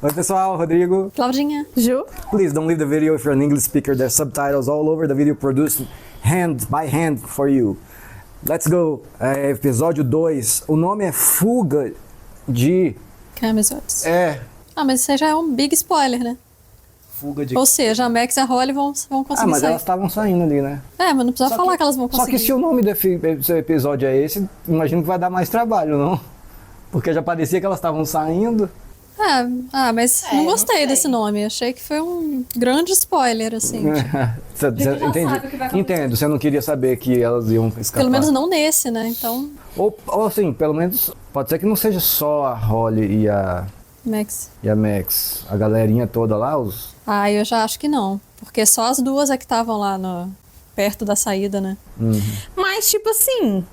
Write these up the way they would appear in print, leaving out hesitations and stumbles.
Oi pessoal, Rodrigo. Claudinha. Ju. Please don't leave the video if you're an English speaker. There's subtitles all over the video produced hand by hand for you. Let's go. Episódio 2. O nome é Fuga de... Camisotes. Mas isso aí já é um big spoiler, né? Fuga de... Ou seja, a Max e a Holly vão conseguir mas sair. elas estavam saindo ali, né? Mas não precisa falar que elas vão conseguir. Só que se o nome desse episódio é esse, imagino que vai dar mais trabalho, não? Porque já parecia que elas estavam saindo. Mas não gostei desse nome. Achei que foi um grande spoiler, assim. Entendi. Entendo, você não queria saber que elas iam escapar. Pelo menos não nesse, né? Então... Ou assim, pelo menos, pode ser que não seja só a Holly e a Max. A galerinha toda lá, eu já acho que não. Porque só as duas é que estavam lá perto da saída, né? Mas, tipo assim...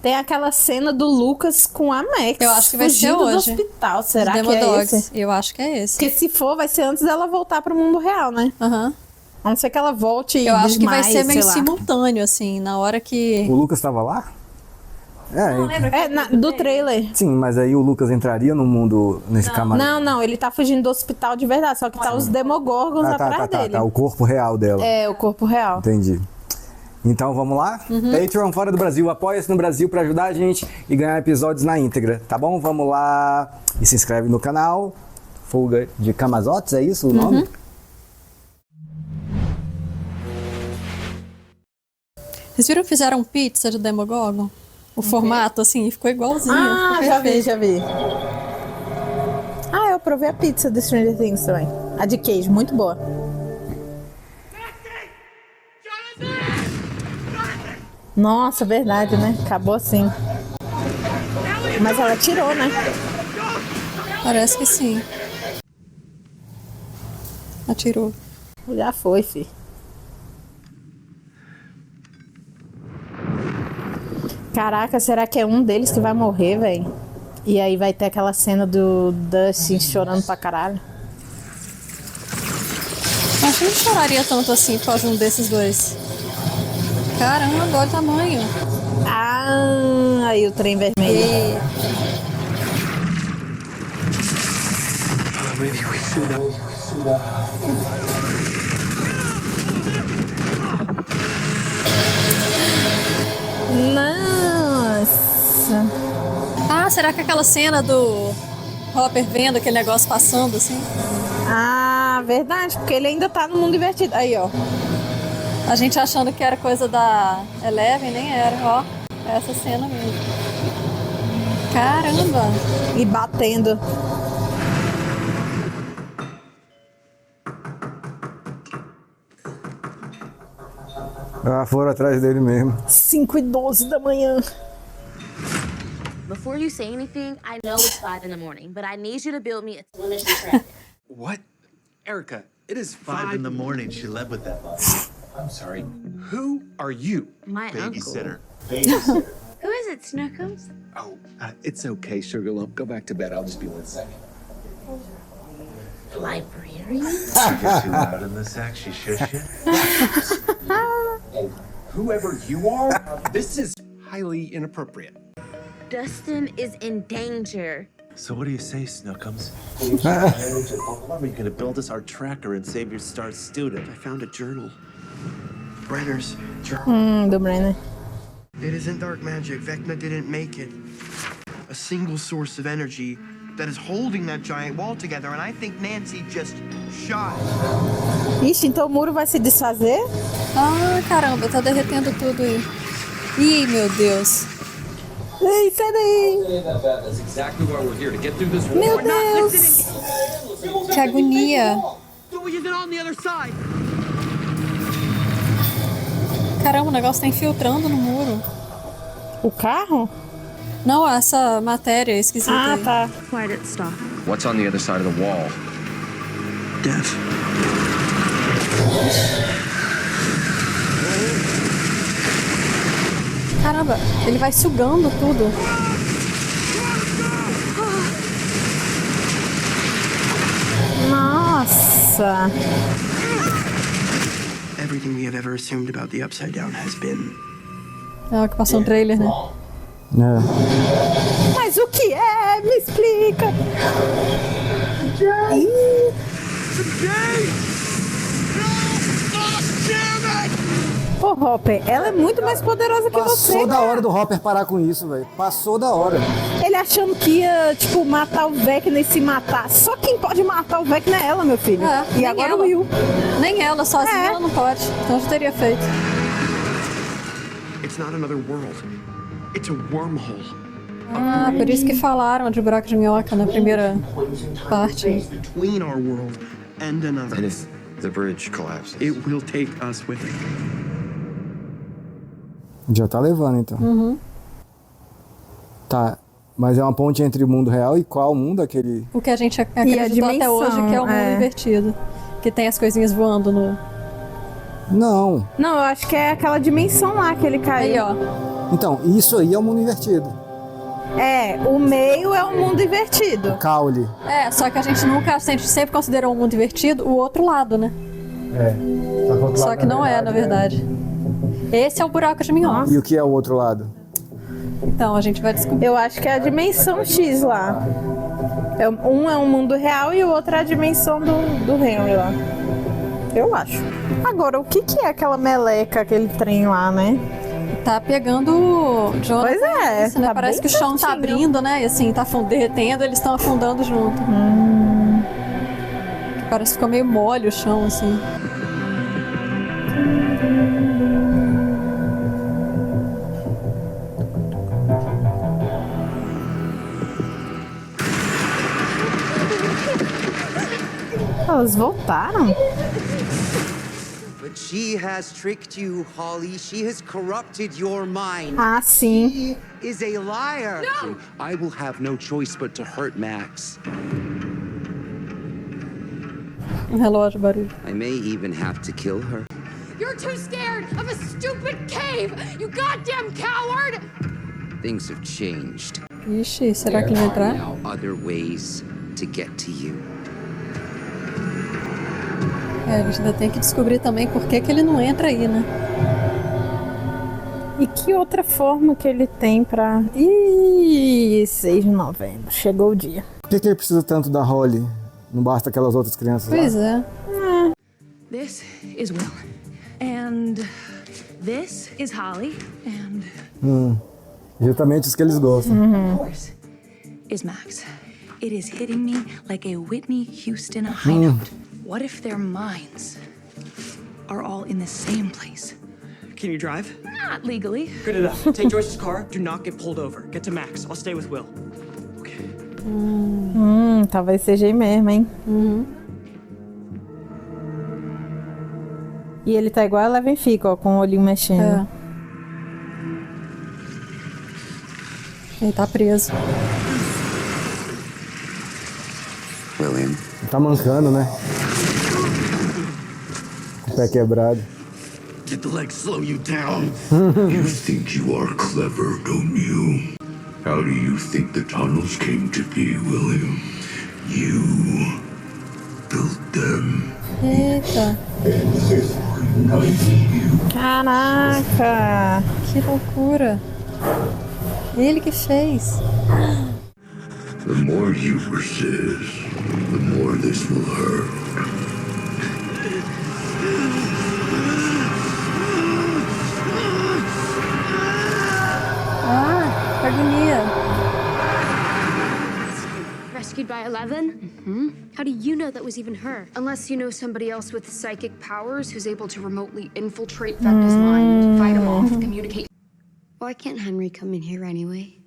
Tem aquela cena do Lucas com a Max. Eu acho que vai ser hoje. Do hospital. Será que é esse? Eu acho que é esse. Porque se for, vai ser antes dela voltar pro mundo real, né? Aham. A não ser que ela volte e eu acho que vai ser meio lá. simultâneo, assim, na hora que... O Lucas estava lá? Do trailer. Sim, mas aí o Lucas entraria no mundo, nesse camarim? Não, ele tá fugindo do hospital de verdade, só que tá os Demogorgons atrás dele. Tá, o corpo real dela. O corpo real. Entendi. Então vamos lá? Patreon fora do Brasil, apoia-se no Brasil pra ajudar a gente e ganhar episódios na íntegra, tá bom? Vamos lá e se inscreve no canal. Fuga de Camazotes, é isso o nome? Vocês viram que fizeram pizza de Demogorgon? O formato, assim, ficou igualzinho. Já vi. Eu provei a pizza de Stranger Things também. A de queijo, muito boa. Nossa, verdade, né? Acabou assim. Mas ela tirou, né? Parece que sim. Atirou. Já foi, fi. Caraca, será que é um deles que vai morrer, velho? E aí vai ter aquela cena do Dustin chorando pra caralho. Acho que não choraria tanto assim por causa de um desses dois. Caramba, olha o tamanho. Aí o trem vermelho. Nossa. Será que aquela cena do Hopper vendo aquele negócio passando assim? Verdade, porque ele ainda tá no mundo invertido. Aí, ó. A gente achando que era coisa da Eleven, nem era, ó. Essa cena mesmo. Caramba! E batendo. Foram atrás dele mesmo. 5:12 da manhã. Before you say anything, I know it's 5 in the morning, but I need you to build me a telemetry tracker. What? Erica, it is 5 in the morning. She led with that. I'm sorry. Who are you? My babysitter. Babysitter. Who is it, Snookums? It's okay, Sugar Lump. Go back to bed. I'll just be 1 second. Librarian? You get too loud in the sack, she shush you. And whoever you are, this is highly inappropriate. Dustin is in danger. So what do you say, Snookums? Are we gonna build us our tracker and save your star student? I found a journal. Brenner's journal. Do Brenner. It isn't dark magic. Vecna didn't make it. A single source of energy that is holding that giant wall together, and I think Nancy just shot. Ixi, então o muro vai se desfazer? Caramba, tá derretendo tudo aí. Ih, meu Deus. Ei, sai daí! Meu Deus! Que agonia! Caramba, o negócio tá infiltrando no muro. O carro? Não, essa matéria esquisita. Tá. Why did it stop? What's on the other side of the wall? Death. Caramba, ele vai sugando tudo. Nossa! Everything we have ever assumed about the Upside Down has been. Que passou um trailer, né? Mas o que é? Me explica! Pô, Hopper, ela é muito mais poderosa que você. Passou da cara. hora do Hopper parar com isso, velho. Passou da hora. Ele achando que ia, tipo, matar o Vecna e se matar. Só quem pode matar o Vecna é ela, meu filho. É, e nem agora ela. o Will. Nem ela, sozinha É. ela não pode. Então já teria feito. It's not another world. It's a wormhole. Ah, por isso que falaram de buraco de minhoca na primeira parte. Between our world and another. And if the bridge collapses? It will take us with it. Já tá levando, então. Tá, mas é uma ponte entre o mundo real e qual mundo? Aquele... O que a gente acreditou até dimensão, hoje, que é o mundo é. invertido. Que tem as coisinhas voando no... Não. Não, eu acho que é aquela dimensão lá que ele caiu. Aí, ó. Então, isso aí é o mundo invertido. É, o meio é o mundo invertido. Caule. É, só que a gente sempre considerou o mundo invertido o outro lado, né? É. Só que não é, na verdade. Esse é o buraco de minhoca. E o que é o outro lado? Então, a gente vai descobrir. Eu acho que é a dimensão X lá. Um é um mundo real e o outro é a dimensão do Henry lá. Eu acho. Agora, o que é aquela meleca, aquele trem lá, né? Tá pegando o Jonathan. Pois é, Isso, né? tá Parece bem que o chão tá pertinho. abrindo, né? E assim, tá derretendo, eles estão afundando junto. Parece que ficou meio mole o chão, assim. Elas voltaram? But she has tricked you, Holly. She has corrupted your mind. Ah, sim. She is a liar. I will have no choice but to hurt Max. Um relógio, barulho. I may even have to kill her. You're too scared of a stupid cave, you goddamn coward! Things have changed. Ixi, será que ele vai entrar? Now other ways to get to you. É, a gente ainda tem que descobrir também por que ele não entra aí, né? E que outra forma que ele tem pra... Ih, 6 de novembro. Chegou o dia. Por que ele precisa tanto da Holly? Não basta aquelas outras crianças Pois lá? é. This is Will. And this is Holly. And Justamente os que eles gostam. of course is Max. It is hitting me like a Whitney Houston hideout. What if their minds are all in the same place? Can you drive? Not legally. Good enough. Take Joyce's car. Do not get pulled over. Get to Max. I'll stay with Will. Talvez seja aí mesmo, hein? E ele tá igual a Eleven fica, ó, com o olhinho mexendo. É. Ele tá preso. William. Tá mancando, né? Com o pé quebrado. Did the leg slow you down? You think you are clever, don't you? How do you think the tunnels came to be, William? You built them. Eita, Caraca! que loucura. Ele que fez. The more you resist, the more this will hurt. Ah, que agonia. Rescued by Eleven? Mm-hmm. How do you know that was even her? Unless you know somebody else with psychic powers who's able to remotely infiltrate Vecna's mind, fight him off, communicate. Why can't Henry come in here anyway?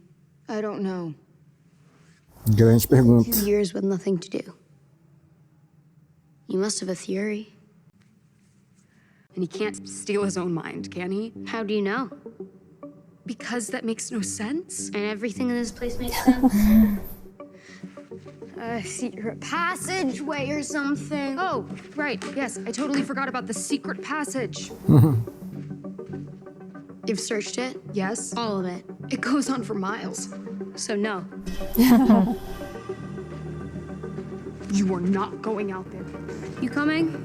I don't know. Grande pergunta. 2 years with nothing to do. You must have a theory. And he can't steal his own mind, can he? How do you know? Because that makes no sense. And everything in this place makes sense? A secret passageway or something. Oh, right. Yes, I totally forgot about the secret passage. You've searched it? Yes, All of it. it goes on for miles. So no. You are not going out there. You coming?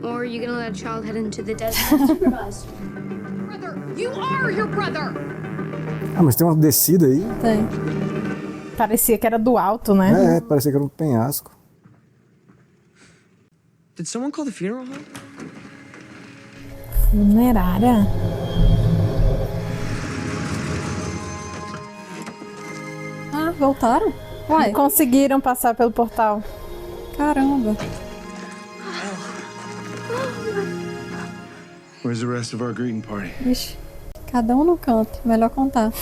Or are you gonna let a child head into the desert unsupervised? Brother, you are your brother! Ah, mas tem uma descida aí. Tem. Parecia que era do alto, né? É, parecia que era um penhasco. Did someone call the funeral home? Funerária? Ah, voltaram? Uai, Conseguiram passar pelo portal. caramba. Where's the rest of our greeting party? Ixi, cada um no canto. Melhor contar.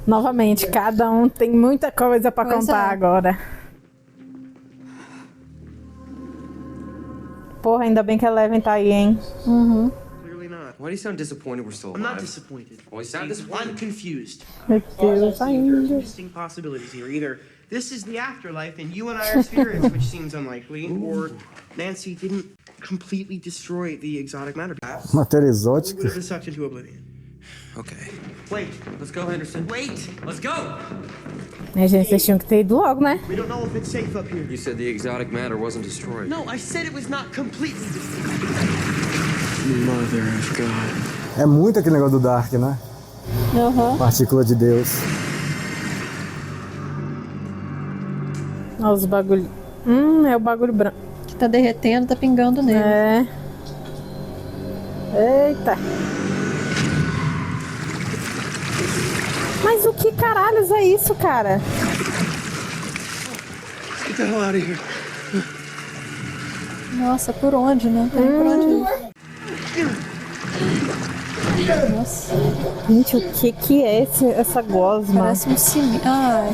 Novamente, cada um tem muita coisa pra Pois contar é. agora. Porra, ainda bem que a Eleven tá aí, hein? Clearly not. Why do you sound disappointed we're still I'm not alive? disappointed. Well, you sound disappointed. I'm confused. Meu Deus, There are ainda. distinct possibilities here. Either this is the afterlife and you and I are spirits, which seems unlikely, or Nancy didn't completely destroy the exotic matter. Matéria We exótica. would have been sucked into oblivion. Okay. Wait, Let's go, Henderson. wait! Let's go! Minha gente, vocês tinham que ter ido logo, né? We don't know if it's safe up here. You said the exotic matter wasn't destroyed. No, I said it was not completely destroyed. Mother of God. É muito aquele negócio do Dark, né? Aham. Partícula de Deus. Olha os bagulho. É o bagulho branco. Que tá derretendo, tá pingando nele. É. Eita. Mas o que caralhos é isso, cara? Get the hell out of here. Nossa, por onde, né? Tem por onde ir. Nossa, Gente, o que é essa gosma? parece um cimento. Ai,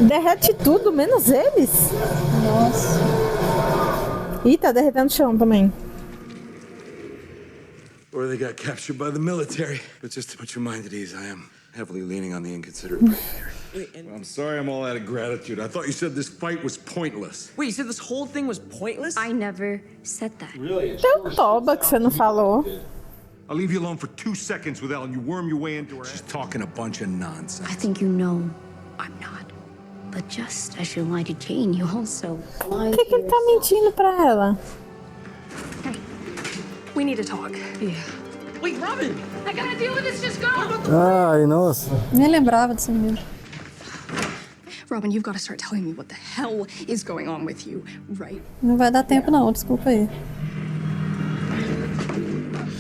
Derrete tudo, menos eles. nossa. Ih, tá derretendo o chão também. Or they got captured by the military. But just to put your mind at ease, I am heavily leaning on the inconsiderate. I'm sorry I'm all out of gratitude. I thought you said this fight was pointless. Wait, you said this whole thing was pointless? I never said that. Teu toba que você não falou. I'll leave you alone for 2 seconds with Ellen. You worm your way into her. She's talking a bunch of nonsense. I think you know I'm not. But just as you lied to Jane, you also lied Por que ele tá mentindo pra ela? We need to talk. Wait, Robin! I gotta deal with this, just go! Ai, nossa. Nem lembrava desse menino. Robin, you've got to start telling me what the hell is going on with you, right? Não vai dar tempo não, desculpa aí.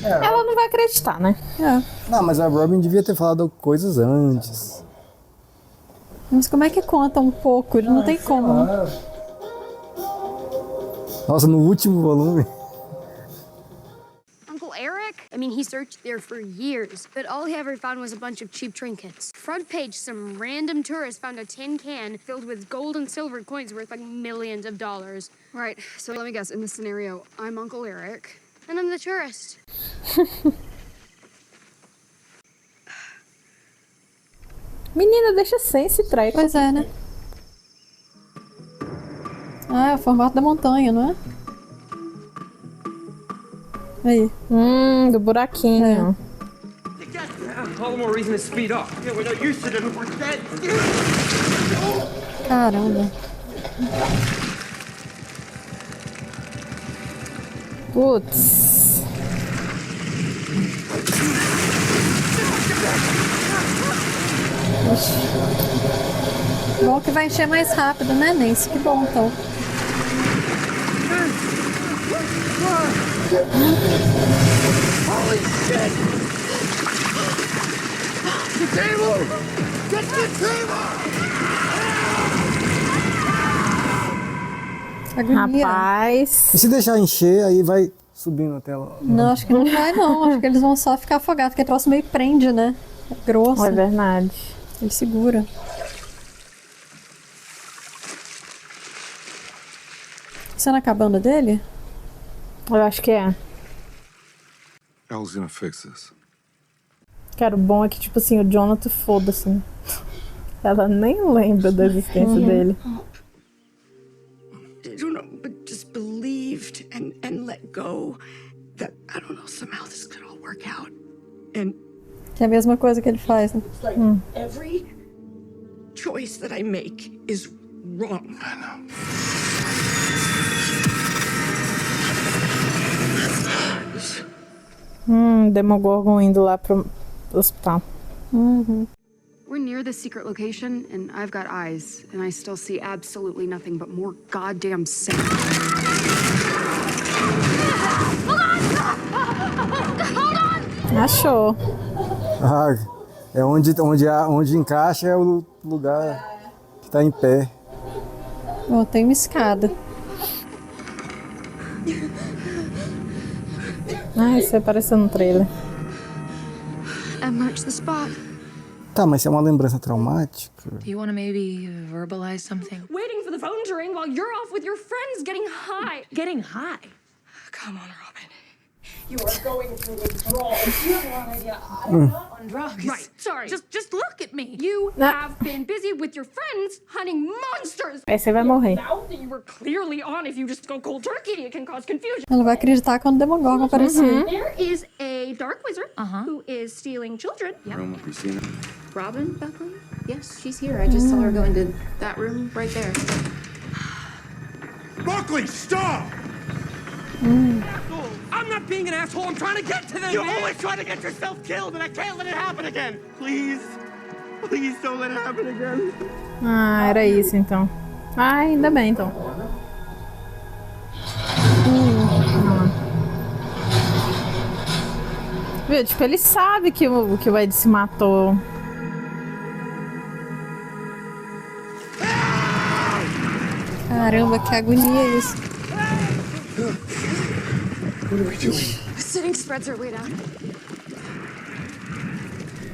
Ela não vai acreditar, né? É. Não, mas a Robin devia ter falado coisas antes. Mas como é que conta um pouco? Ele não tem como, né? Nossa, no último volume. Uncle Eric? I mean, he searched there for years, but all he ever found was a bunch of cheap trinkets. Front page, some random tourist found a tin can filled with gold and silver coins worth like millions of dollars. Right, so let me guess. In this scenario, I'm Uncle Eric. And I'm the tourist. Menina, deixa sem esse treco. Pois é, né? Ah, é o formato da montanha, não é? Aí. Do buraquinho. All the more reason to speed up. Yeah, we're not used to it. We're dead. Caramba. Putz. Bom que vai encher mais rápido, né, Nancy? Que bom, então. Holy shit! The table! Get the table! Agonia. Rapaz. E se deixar encher, aí vai subindo até lá. Não, acho que não vai, não. Acho que eles vão só ficar afogados, porque o troço meio prende, né? É grosso. É verdade. Ele segura. Você na cabana dele? Eu acho que é. Elle's gonna fix this. Cara, o bom é que, tipo assim, o Jonathan foda-se. Né? Ela nem lembra da existência dele. I don't know, but just believed and let go that, I don't know, somehow this could all work out. And Que é a mesma coisa que ele faz, né? every choice that I make is wrong. I know. Demogorgon indo lá pro hospital. We're We're near the secret location, and I've got eyes, and I still see absolutely nothing but more goddamn sand. Achou. Ah, é onde encaixa é o lugar que tá em pé. Ó, tem uma escada. Ah, isso apareceu no trailer. I marked the spot. Tá, mas se é uma lembrança traumática... Do you want to maybe verbalize something? Waiting for the phone to ring while you're off with your friends getting high. Getting high? Come on, Robin. You are going through withdrawal. You have no idea. I'm not on drugs. Right, sorry. Just look at me. You have been busy with your friends hunting monsters. Aí você vai morrer. Now that you were clearly on, if you just go cold turkey, it can cause confusion. Ela vai acreditar quando o Demogorgon aparecer. There is a dark wizard who is stealing children. Room with Christina. Robin Buckley? Yes, she's here. I just saw her go into that room right there. Buckley, stop! I'm not being an asshole. I'm trying to get to them. You're man. always trying to get yourself killed, and I can't let it happen again. Please. Please don't let it happen again. Ah, era isso então. Ah, ainda bem então. Viu? Tipo, ele sabe que o Ed se matou. Caramba, que agonia isso. What are we doing? Sitting spreads her weight out.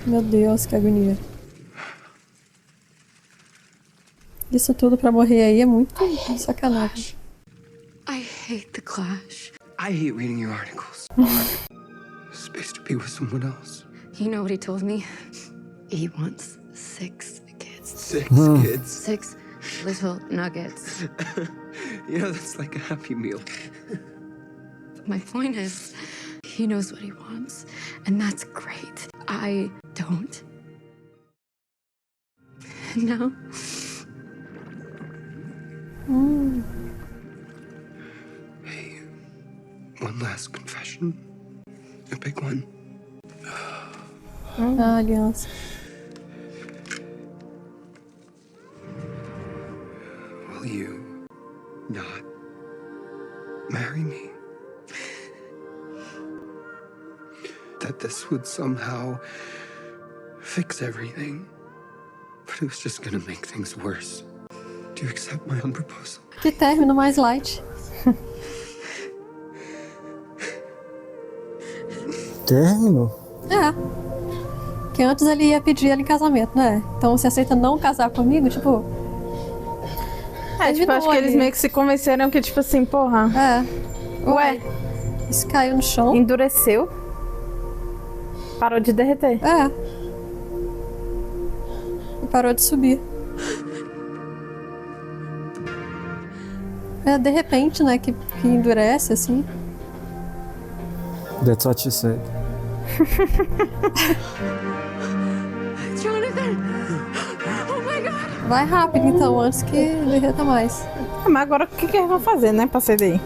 Meu Deus, que agonia. Isso tudo pra morrer aí é muito sacanagem. I hate the Clash. I hate reading your articles. Supposed to be with someone else. You know what he told me? He wants 6 kids. 6 kids. 6 little nuggets. You know, that's like a Happy Meal. My point is, he knows what he wants, and that's great. I don't. No. Hey, one last confession. A big one. Ah, aliança. Will you not marry me? That this would somehow fix everything, but it was just gonna make things worse. Do you accept my own proposal? Que término mais light. Término? É. Que antes ele ia pedir ela em casamento, né? Então você aceita não casar comigo? Tipo. É, tipo, acho que eles meio que se convenceram que, tipo assim, porra. É. Ué. Isso caiu no chão. Endureceu. Parou de derreter. É. E parou de subir. É, de repente, né, que endurece, assim. That's what she said. Jonathan! Oh my god! Vai rápido, então, antes que derreta mais. Mas agora o que eles vão fazer, né, pra sair daí?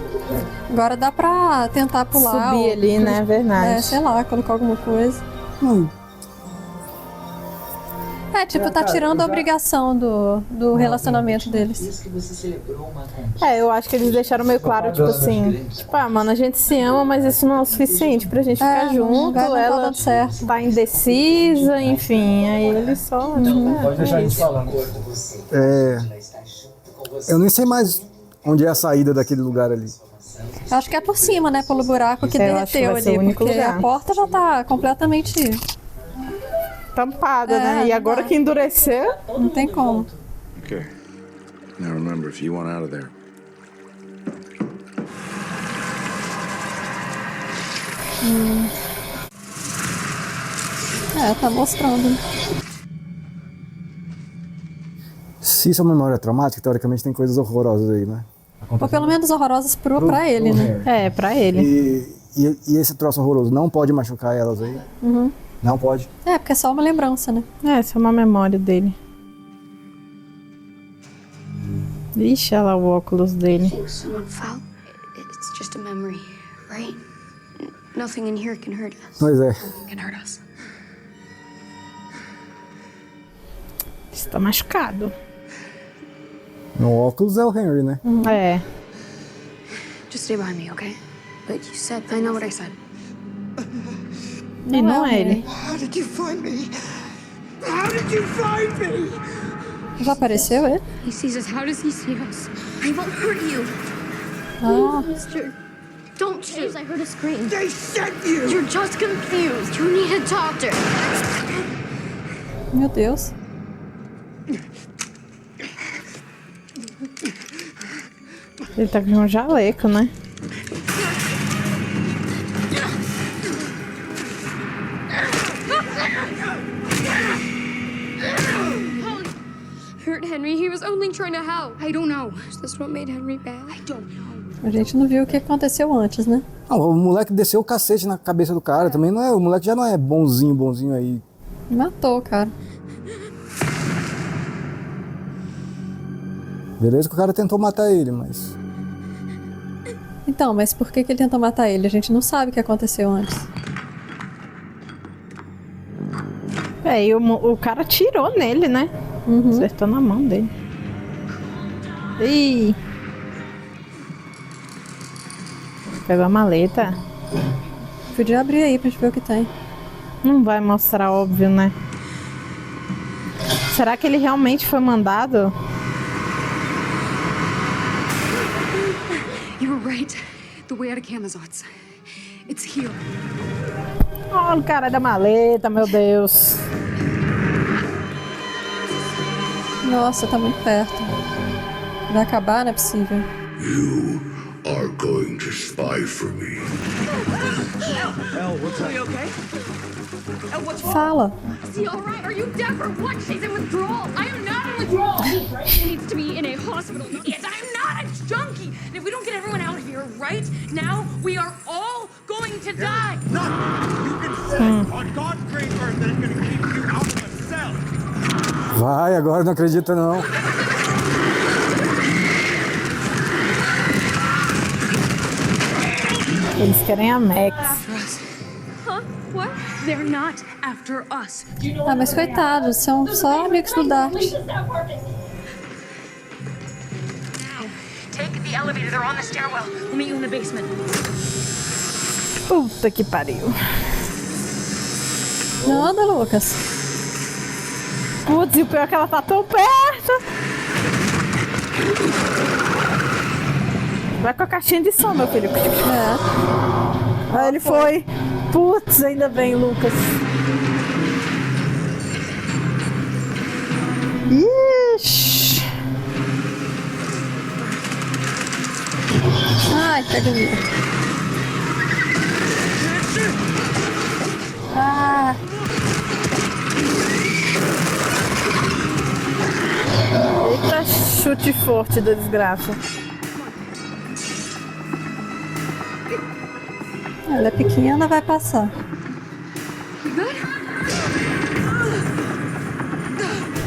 Agora dá pra tentar pular. Subir ali, né, verdade. É, sei lá, colocar alguma coisa. É, tipo, tá tirando a obrigação do relacionamento deles. É, eu acho que eles deixaram meio claro, tipo assim, tipo, ah, mano, a gente se ama, mas isso não é o suficiente pra gente ficar junto, não tá ela dando certo. tá indecisa, enfim, aí eles só... Pode deixar a gente falando. Eu nem sei mais onde é a saída daquele lugar ali. Eu acho que é por cima, né, pelo buraco que Eu acho que derreteu vai ser ali, o único porque lugar. a porta já tá completamente... tampada, né? E agora que endureceu... Não tem como. Okay. Now remember, if you want out of there, É, tá mostrando. Se isso é uma memória traumática, teoricamente tem coisas horrorosas aí, né? Ou pelo menos horrorosas pra ele, né? É, pra ele. E esse troço horroroso não pode machucar elas aí? Uhum. Não pode? É, porque é só uma lembrança, né? É, essa é uma memória dele. Ixi, olha lá o óculos dele. Val, it's just a memory, right? Nothing in here can hurt us. Pois é. Can hurt us. Você tá machucado. No óculos é o Henry, né? É. Just stay behind me, okay? But you said, I know what I said. E não é ele. How did you find me? How did you find me? Já apareceu ele? He sees us. How does he see us? I won't hurt you. Ah, Mister, don't shoot. I heard a scream. They sent you! You're just confused. You need a doctor. meu Deus. Ele tá com um jaleco, né? Hurt Henry. He was only trying to help. I don't know. Is this what made Henry bad? I don't know. A gente não viu o que aconteceu antes, né? Não, o moleque desceu o cacete na cabeça do cara. Também não é. O moleque já não é bonzinho aí. Matou, cara. Beleza que o cara tentou matar ele, mas. Então, mas por que ele tentou matar ele? A gente não sabe o que aconteceu antes. É, e o cara atirou nele, né? Acertou na mão dele. Ih! Pegou a maleta. Podia abrir aí pra gente ver o que tem. Não vai mostrar, óbvio, né? Será que ele realmente foi mandado? You were right. The way out of Camazotz. It's here. Olha o cara da maleta, meu Deus. Nossa, tá muito perto. Vai acabar, não é possível. You are going to spy for me. Elle, what's up? Are you okay? Fala. Is he alright? Are you deaf or what? She's in withdrawal. I am not in withdrawal. She needs to be in a hospital. Yes, I'm not a junkie. And if we don't get everyone out of here right now, we are all going to die. Nothing you can say on God's great earth that is going to keep you out of a cell. Vai, agora não acredita não. Eles querem a Max. Huh? What? They're not after us. Ah, mas coitados, são só amigos do Dart. Take the elevator. They're on the stairwell. We'll meet you in the basement. Puta que pariu. Não anda, Lucas. Putz, e o pior é que ela tá tão perto. Vai com a caixinha de som, meu filho. É. Aí ele foi. Putz, ainda bem, Lucas. Ixi. Ai, pega ali. Ah. Eita, chute forte da desgraça. Ela é pequena, vai passar.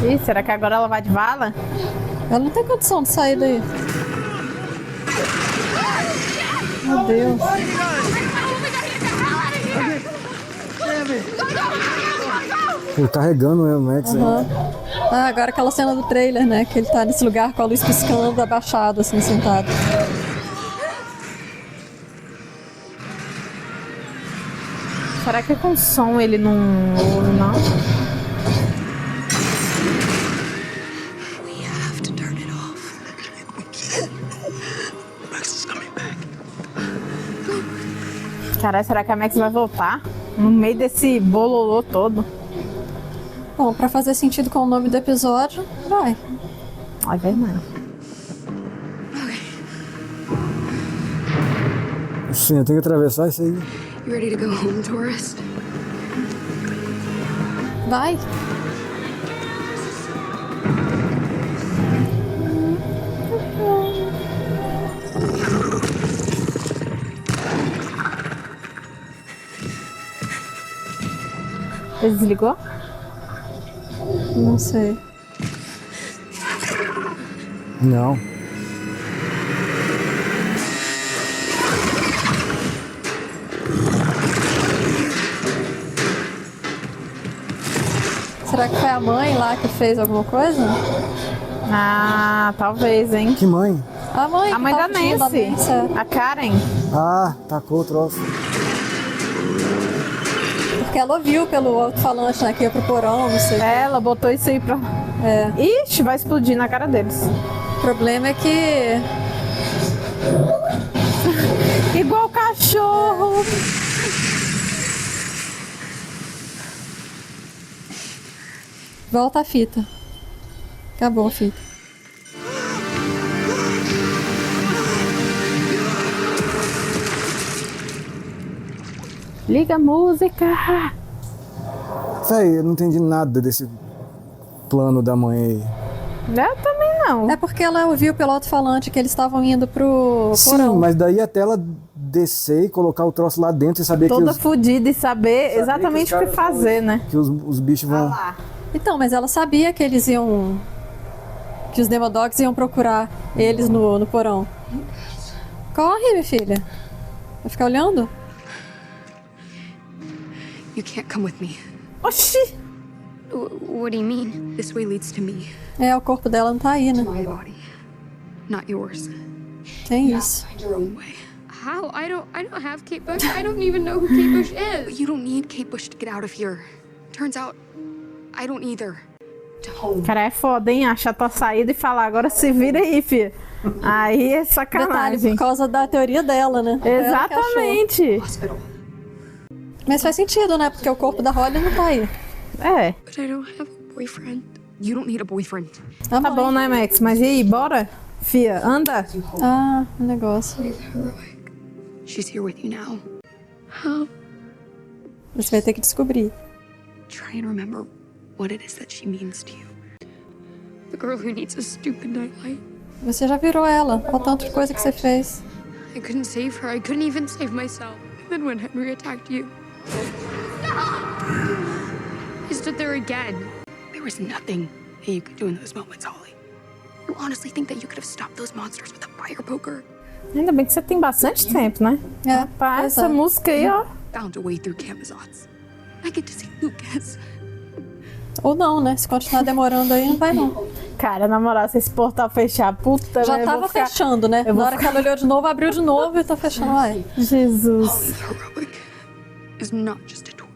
Ih, será que agora ela vai de vala? Ela não tem condição de sair daí. Meu Deus. Pô, carregando o Max aí. Ah, agora aquela cena do trailer, né? Que ele tá nesse lugar com a luz piscando, abaixado, assim, sentado. Será que com som ele não... We have to turn it off. Max is coming back. Caralho, será que a Max vai voltar? No meio desse bololô todo. Bom, pra fazer sentido com o nome do episódio, vai. Ai, verdade. Sim, eu tenho que atravessar isso aí. You ready to go home, tourist? Vai. Ele desligou? Não sei. Não. Será que foi a mãe lá que fez alguma coisa? Ah, talvez, hein? Que mãe? A mãe da tava fugindo da Nancy. Nancy. A Karen. Ah, tacou o troço. Porque ela ouviu pelo alto-falante, né? Que ia pro porão, não sei. Ela botou isso aí pra... Ixi, vai explodir na cara deles. O problema é que... Igual cachorro. Volta a fita. Acabou a fita. Liga a música. Véi, eu não entendi nada desse plano da mãe aí. Eu também não. É porque ela ouviu pelo alto-falante que eles estavam indo pro porão. Sim, mas daí até ela descer e colocar o troço lá dentro e saber Toda que fodida e saber exatamente o que fazer, né? que os bichos vão... Então, mas ela sabia que eles iam... Que os Demodogs iam procurar eles no porão. Corre, minha filha. Vai ficar olhando? You can't come with me. Oxi! What do you mean? This way leads to me. É, o corpo dela não tá aí, né? My body, not yours. Tem isso. Find your own way. How? I don't have Kate Bush. I don't even know who Kate Bush is. You don't need Kate Bush to get out of here. Turns out, I don't either. To home. Cara, é foda, hein? Achar tua saída e falar, agora se vira aí, filho. Aí é sacanagem. Detalhe, por causa da teoria dela, né? Exatamente. Hospital. Mas faz sentido, né? Porque o corpo da Holly não tá aí. É. But I don't have a boyfriend. You don't need a boyfriend. Tá bom, né, Max? Mas e aí, bora? Fia, anda. Ah, o negócio. She's here with you now. How? Você vai ter que descobrir. Try and remember what it is that she means to you. The girl who needs a stupid nightlight. Você já virou ela. Olha o tanto de coisa que você fez. I couldn't save her. I couldn't even save myself. And then when Henry attacked you, I stood there again. There was nothing that you could do in those moments, Holly. You honestly think that you could have stopped those monsters with a fire poker? Ainda bem que você tem bastante tempo, né? É, Rapaz, essa música aí, ó. Found a way through Camazotz. I get to see Lucas. Ou não, né? Se continuar demorando aí, não vai não. Cara, na moral, se esse portal fechar, puta, Já eu tava vou ficar... fechando, né? Na hora que ela olhou de novo, abriu de novo e tá fechando. Ai. Jesus. Holly's heroic is not just a tool.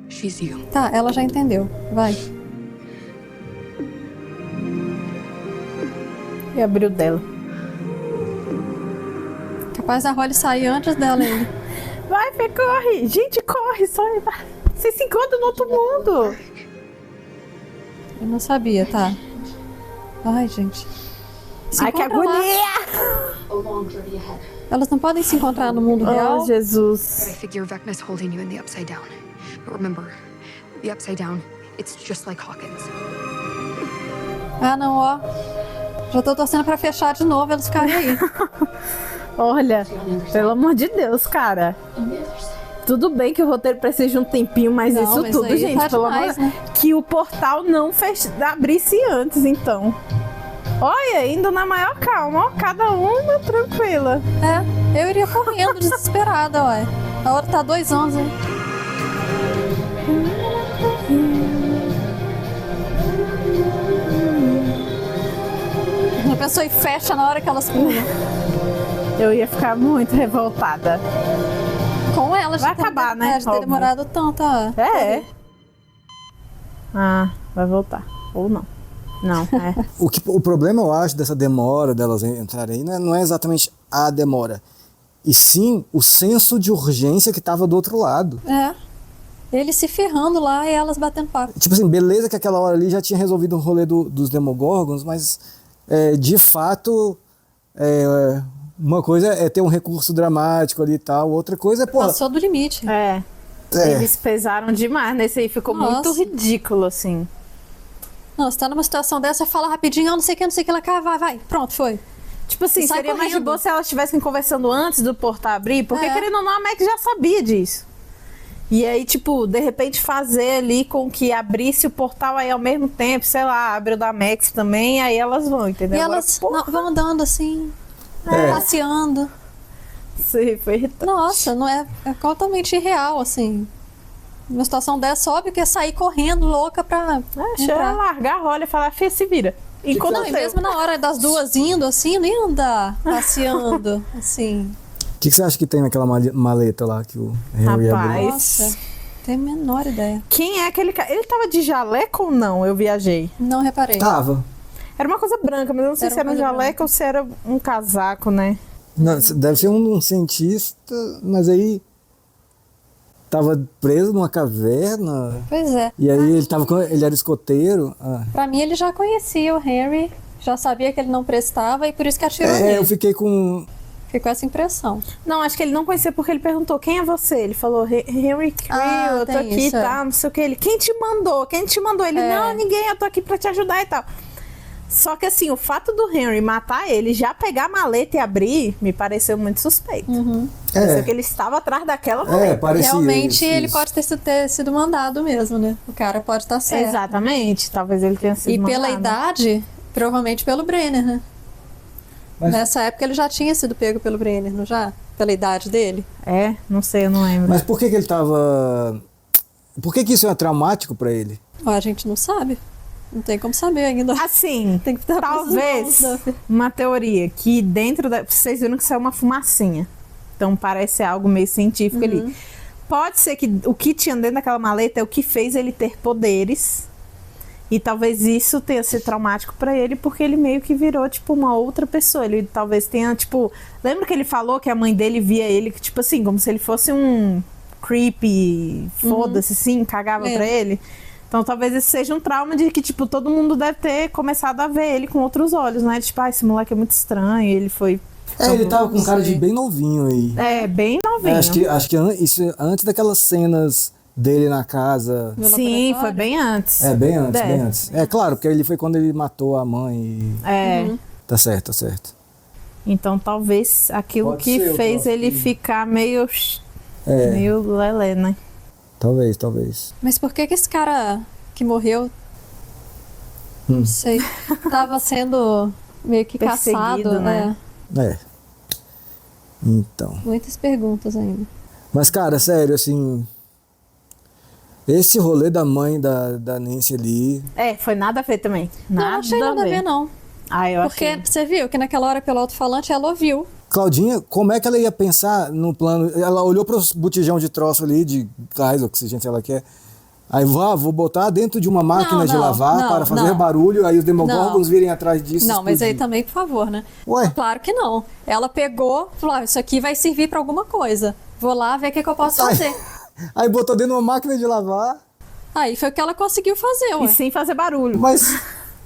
She's you. Tá, ela já entendeu. Vai. E abriu dela. Capaz a Holly sair antes dela ainda. Vai, Fê, corre! Gente, corre! Só... Vocês se encontram no outro mundo! Eu não sabia, tá? Ai, gente. Ai, que encontra lá. agonia! Elas não podem se encontrar no mundo real? Oh, Jesus. But I figure Vecna's holding you in the Upside Down. But remember, the Upside Down, it's just like Hawkins. Ah, não, ó. Já tô torcendo pra fechar de novo, elas ficarem aí. Olha, pelo amor de Deus, cara. Tudo bem que o roteiro precisa de um tempinho, mas Não, isso mas tudo, aí gente, tá pelo demais, amor... né? Que o portal não abrisse antes, então. Olha, indo na maior calma, ó, cada uma tranquila. É, eu iria correndo, desesperada, ó. A hora tá 2 anos, hein? Já pensou e fecha na hora que elas pulam? Eu ia ficar muito revoltada. Com elas Vai acabar, né? De ter Óbvio. demorado tanto, ó. É. Ah, vai voltar. Ou não. Não, é. O problema, eu acho, dessa demora delas entrarem aí não é exatamente a demora, e sim o senso de urgência que tava do outro lado. É. Eles se ferrando lá e elas batendo papo. Tipo assim, beleza que aquela hora ali já tinha resolvido o rolê dos Demogorgons, mas de fato uma coisa é ter um recurso dramático ali e tal, outra coisa é, porra... Passou do limite. Eles pesaram demais nesse aí, ficou muito ridículo, assim. Não, você tá numa situação dessa, fala rapidinho, não sei o que lá, vai, pronto, foi. Tipo assim, Sai seria mais de correndo. boa se elas estivessem conversando antes do portal abrir, porque querendo ou não, a Max já sabia disso. E aí, tipo, de repente fazer ali com que abrisse o portal aí ao mesmo tempo, sei lá, abre o da Max também, aí elas vão, entendeu? E Agora, elas vão andando assim, passeando. Sim, foi irritante. Nossa, não é totalmente irreal, assim. Numa situação dessa, óbvio que ia sair correndo, louca pra Deixa ela largar a rola e falar, Fê, se vira. Não, e mesmo na hora das duas indo, assim, não ia andar passeando, assim. O que você acha que tem naquela maleta lá que o Henry abriu? Nossa, tenho a menor ideia. Quem é aquele cara? Ele tava de jaleco ou não? Eu viajei. Não reparei. Tava. Era uma coisa branca, mas eu não sei se era um jaleco ou se era um casaco, né? Não, deve ser um cientista, mas aí tava preso numa caverna. Pois é. E aí ele era escoteiro. Pra mim, ele já conhecia o Henry, já sabia que ele não prestava e por isso que atirou nele. Eu fiquei com essa impressão. Não, acho que ele não conhecia porque ele perguntou, quem é você? Ele falou, Henry Creel, eu tô aqui e tal, não sei o que. Ele, quem te mandou? Quem te mandou? Ele, não, ninguém, eu tô aqui pra te ajudar e tal. Só que assim, o fato do Henry matar ele, já pegar a maleta e abrir, me pareceu muito suspeito. Pareceu que ele estava atrás daquela maleta. Parecia realmente ele pode ter sido mandado mesmo, né? O cara pode estar certo. Exatamente, talvez ele tenha sido mandado. E pela idade, provavelmente pelo Brenner, né? Nessa época ele já tinha sido pego pelo Brenner, não já? Pela idade dele? Não sei, eu não lembro. Mas por que ele tava... Por que isso é traumático pra ele? A gente não sabe. Não tem como saber ainda. Assim, tem que talvez uma teoria que dentro da... Vocês viram que isso é uma fumacinha. Então parece algo meio científico ali. Pode ser que o que tinha dentro daquela maleta é o que fez ele ter poderes. E talvez isso tenha sido traumático pra ele, porque ele meio que virou, tipo, uma outra pessoa. Ele talvez tenha, tipo... Lembra que ele falou que a mãe dele via ele, tipo assim, como se ele fosse um creepy, foda-se, assim, cagava pra ele. Então talvez esse seja um trauma de que, tipo, todo mundo deve ter começado a ver ele com outros olhos, né? Tipo, esse moleque é muito estranho, ele foi... ele tava com cara de bem novinho aí. Bem novinho. Acho que isso antes daquelas cenas dele na casa. Sim, foi bem antes. Bem antes. É claro, porque ele foi quando ele matou a mãe e... Tá certo. Então talvez aquilo Pode que ser, fez ele ficar meio... meio lelé, né? Talvez. Mas por que esse cara que morreu, não sei, tava sendo meio que caçado, né? Então. Muitas perguntas ainda. Mas, cara, sério, assim... Esse rolê da mãe da Nancy ali... foi nada a ver também. Não achei nada a ver, não. Eu Porque achei. você viu que naquela hora pelo alto-falante ela ouviu. Claudinha, como é que ela ia pensar no plano? Ela olhou para os botijão de troço ali, de gás, oxigênio, sei lá o que é. Aí vou botar dentro de uma máquina de lavar para fazer barulho, aí os Demogorgons virem atrás disso. Não, mas aí também, por favor, né? Ué? Claro que não. Ela pegou, falou, isso aqui vai servir para alguma coisa. Vou lá ver o que eu posso fazer. Aí botou dentro de uma máquina de lavar. Aí foi o que ela conseguiu fazer, ué. E sem fazer barulho. Mas...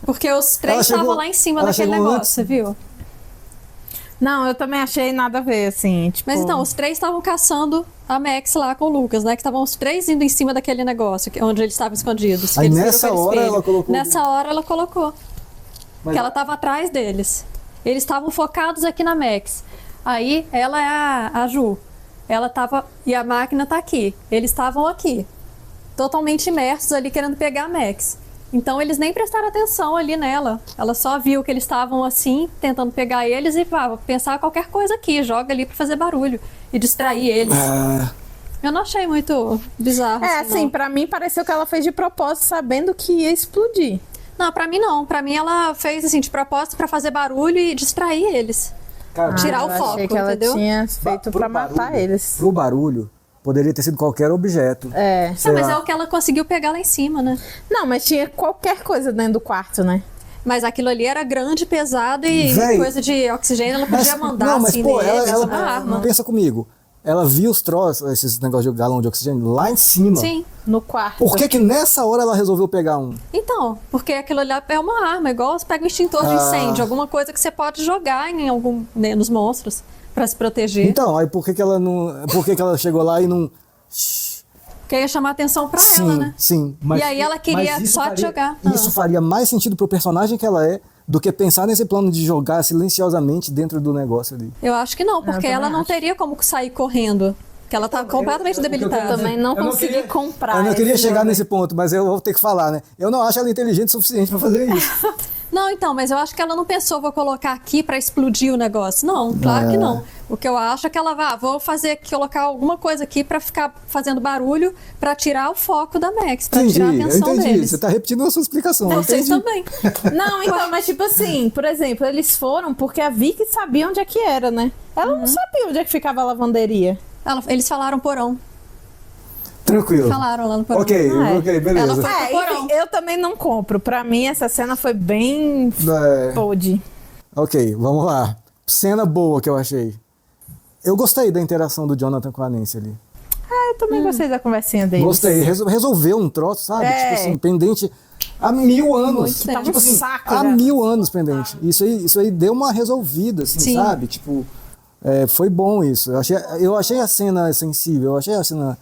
Porque os três estavam lá em cima daquele negócio, você viu? Não, eu também achei nada a ver, assim, tipo... Mas então, os três estavam caçando a Max lá com o Lucas, né? Que estavam os três indo em cima daquele negócio, onde eles estavam escondidos. Aí nessa hora ela colocou... Nessa hora ela colocou. Porque ela estava atrás deles. Eles estavam focados aqui na Max. Aí, ela é a Ju. Ela tava... E a máquina tá aqui. Eles estavam aqui. Totalmente imersos ali, querendo pegar a Max. Então eles nem prestaram atenção ali nela. Ela só viu que eles estavam assim, tentando pegar eles e vou pensar qualquer coisa aqui, joga ali pra fazer barulho e distrair eles. Eu não achei muito bizarro. Assim, pra mim pareceu que ela fez de propósito, sabendo que ia explodir. Não, pra mim não. Pra mim ela fez assim, de propósito pra fazer barulho e distrair eles. Cara, tirar o foco, achei que ela entendeu? tinha feito pra matar eles. Pro barulho, poderia ter sido qualquer objeto. Não, mas é o que ela conseguiu pegar lá em cima, né? Não, mas tinha qualquer coisa dentro do quarto, né? Mas aquilo ali era grande, pesado e coisa de oxigênio, ela podia mandar não, mas, assim pô, neles, ela uma arma. pensa comigo. Ela viu os troços, esses negócios de galão de oxigênio lá em cima. Sim. No quarto. Por que nessa hora ela resolveu pegar um? Então, porque aquilo ali é uma arma, igual você pega um extintor de incêndio, alguma coisa que você pode jogar em algum, né, nos monstros pra se proteger. Então, aí por que ela não. Por que ela chegou lá e não. Porque ia chamar atenção pra ela, né? Sim, e aí ela queria só te jogar. Isso faria mais sentido pro personagem que ela é do que pensar nesse plano de jogar silenciosamente dentro do negócio ali. Eu acho que não, porque ela não teria como sair correndo. Porque ela tá completamente debilitada. Eu também não consegui comprar. Eu não queria chegar nesse ponto, mas eu vou ter que falar, né? Eu não acho ela inteligente o suficiente pra fazer isso. Não, então, mas eu acho que ela não pensou, vou colocar aqui pra explodir o negócio. Não, claro que não. O que eu acho é que ela vai, vou colocar alguma coisa aqui pra ficar fazendo barulho, pra tirar o foco da Max, pra tirar a atenção eu entendi. deles. Você tá repetindo a sua explicação. Vocês também. Não, então, mas tipo assim, por exemplo, eles foram porque a Vicky sabia onde é que era, né? Ela não sabia onde é que ficava a lavanderia. Eles falaram porão. Tranquilo. Falaram lá no porão. Ok, beleza. Ela foi pro porão. Enfim, eu também não compro. Pra mim, essa cena foi bem podre. Ok, vamos lá. Cena boa que eu achei. Eu gostei da interação do Jonathan com a Nancy ali. Eu também gostei da conversinha deles. Gostei. Resolveu um troço, sabe? Tipo assim, pendente há 1000 anos. Tá Tipo um assim, saco há já. 1000 anos pendente. Isso aí deu uma resolvida, assim, Sim. sabe? Tipo, foi bom isso. Eu achei a cena sensível, eu achei a cena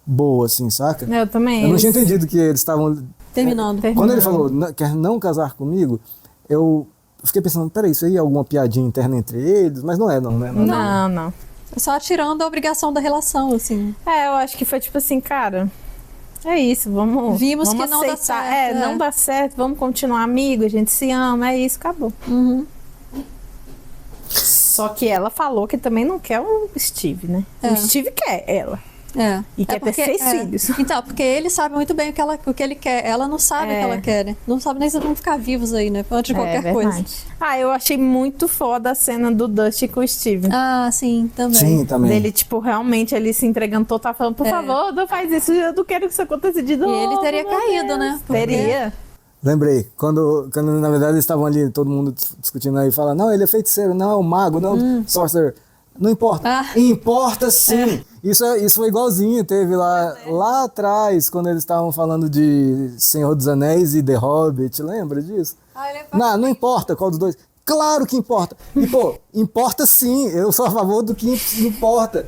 boa, assim, saca? Eu também. Eu não tinha entendido que eles estavam... Terminando. Quando ele falou, quer não casar comigo, eu fiquei pensando, peraí, isso aí é alguma piadinha interna entre eles? Mas não é, não, né? Não. Só tirando a obrigação da relação, assim. Eu acho que foi tipo assim, cara, é isso, vamos Vimos vamos que não dá aceitar. certo, Não dá certo, vamos continuar amigo, a gente se ama, é isso, acabou. Só que ela falou que também não quer o Steve, né? O Steve quer ela. E quer ter 6 filhos. Então, porque ele sabe muito bem o que ele quer. Ela não sabe o que ela quer, né? Não sabe nem se vão ficar vivos aí, né? Antes de qualquer coisa. Eu achei muito foda a cena do Dusty com o Steve. Ah, sim, também. Sim, também. Dele, tipo, realmente ele se entregando total, falando, por favor, não faz isso, eu não quero que isso aconteça de novo. E ele teria caído, né? Teria. Lembrei, quando na verdade eles estavam ali, todo mundo discutindo aí, fala, não, ele é feiticeiro, não, é um mago, não, sorcerer. Não importa. Importa sim. Isso foi igualzinho, teve lá atrás, quando eles estavam falando de Senhor dos Anéis e The Hobbit, lembra disso? Não importa qual dos dois. Claro que importa. E, pô, importa sim, eu sou a favor do que importa.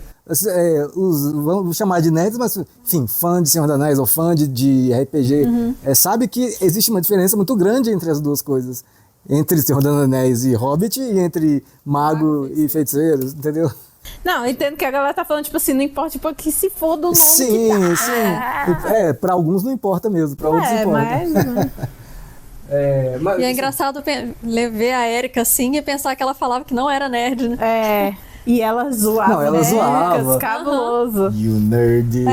Vamos chamar de nerds, mas, enfim, fã de Senhor dos Anéis ou fã de RPG, sabe que existe uma diferença muito grande entre as duas coisas. Entre Senhor dos Anéis e Hobbit e entre mago e feiticeiros, entendeu? Não, eu entendo que a galera tá falando, tipo assim, não importa, tipo, que se for do nome sim, que tá. Sim. Pra alguns não importa mesmo, pra outros importa. E é engraçado ver a Erika assim e pensar que ela falava que não era nerd, né? E ela zoava. Não, ela zoava. Cabuloso. You nerd.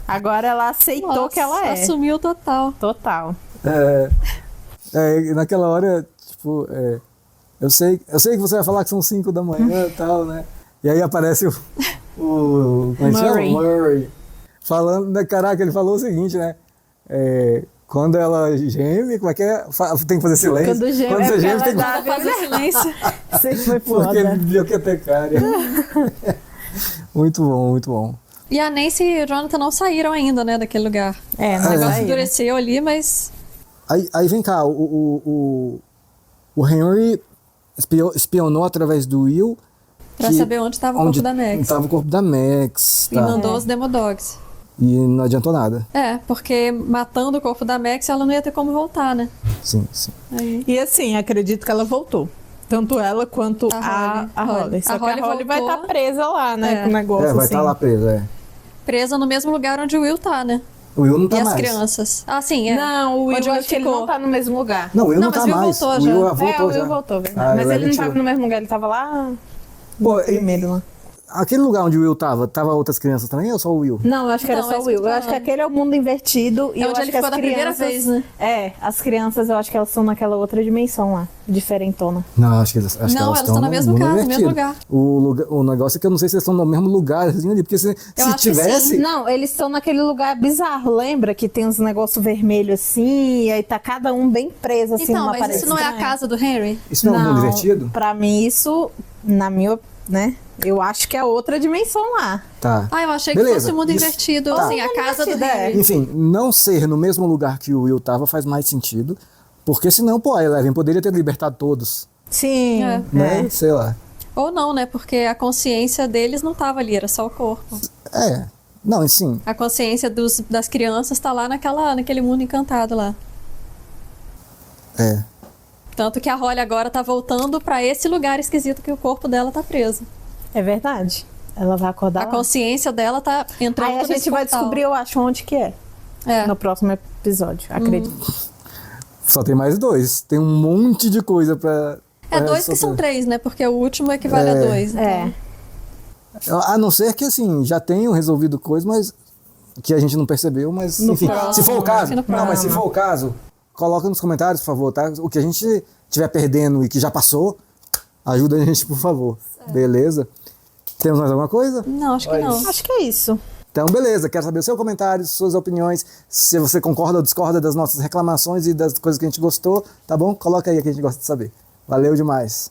Agora ela aceitou que ela é. Assumiu total. Total. Naquela hora, tipo, eu sei que você vai falar que são 5 da manhã e tal, né? E aí aparece o como é que chama? Murray. Falando, né, caraca, ele falou o seguinte, né? Quando ela geme, como é que é? Tem que fazer silêncio. Quando geme, você geme, tem que fazer silêncio. Sei que foi foda. Porque é bibliotecária. Muito bom, muito bom. E a Nancy e o Jonathan não saíram ainda, né, daquele lugar. O negócio endureceu ali, mas... Aí vem cá, o Henry espionou através do Will pra saber onde estava o corpo da Max. Estava o corpo da Max. E mandou os Demodogs. E não adiantou nada. Porque matando o corpo da Max, ela não ia ter como voltar, né? Sim. E assim, acredito que ela voltou. Tanto ela quanto a Holly. Só que a Holly vai estar presa lá, né? Com o negócio vai estar lá presa, Presa no mesmo lugar onde o Will tá, né? O Will não tá mais. E as crianças. Sim, Não, o Will acho que ele não tá no mesmo lugar. Não, o Will não tá Will mais. Voltou o Will já. voltou o Will já. voltou, verdade. Mas ele não tava no mesmo lugar, ele tava lá primeiro lá. Aquele lugar onde o Will tava outras crianças também ou só o Will? Não, eu acho que era só o Will. Eu acho que aquele é o mundo invertido. E eu onde acho ele que ficou as da primeira crianças, vez, né? as crianças eu acho que elas estão naquela outra dimensão lá, diferentona. Não, acho que elas estão na mesma casa, no mesmo lugar. O negócio é que eu não sei se eles estão no mesmo lugar assim, ali, porque se tivesse... Não, eles estão naquele lugar bizarro, lembra? Que tem uns negócios vermelhos assim, e aí tá cada um bem preso assim numa parede. Mas isso não é a casa do Henry? Isso não é um mundo invertido? Pra mim isso, na minha, né? Eu acho que é outra dimensão lá. Tá. Eu achei que fosse o mundo invertido, assim, a casa do Henry. Enfim, não ser no mesmo lugar que o Will tava faz mais sentido, porque senão, a Eleven poderia ter libertado todos. Sim. Né? Sei lá. Ou não, né? Porque a consciência deles não tava ali, era só o corpo. Não, sim. A consciência das crianças tá lá naquele mundo encantado lá. Tanto que a Holly agora tá voltando pra esse lugar esquisito que o corpo dela tá preso. É verdade. Ela vai acordar A consciência dela tá entrando Aí a gente vai descobrir, eu acho, onde que é. No próximo episódio, acredito. Só tem mais 2. Tem um monte de coisa pra... É 2 que são 3, né? Porque o último equivale a 2. Então. A não ser que, assim, já tenham resolvido coisa, mas que a gente não percebeu, mas, enfim, se for o caso... Não, mas se for o caso, coloca nos comentários, por favor, tá? O que a gente estiver perdendo e que já passou, ajuda a gente, por favor. Beleza? Temos mais alguma coisa? Não, acho que não. Acho que é isso. Então, beleza, quero saber o seu comentário, suas opiniões, se você concorda ou discorda das nossas reclamações e das coisas que a gente gostou, tá bom? Coloca aí que a gente gosta de saber. Valeu demais.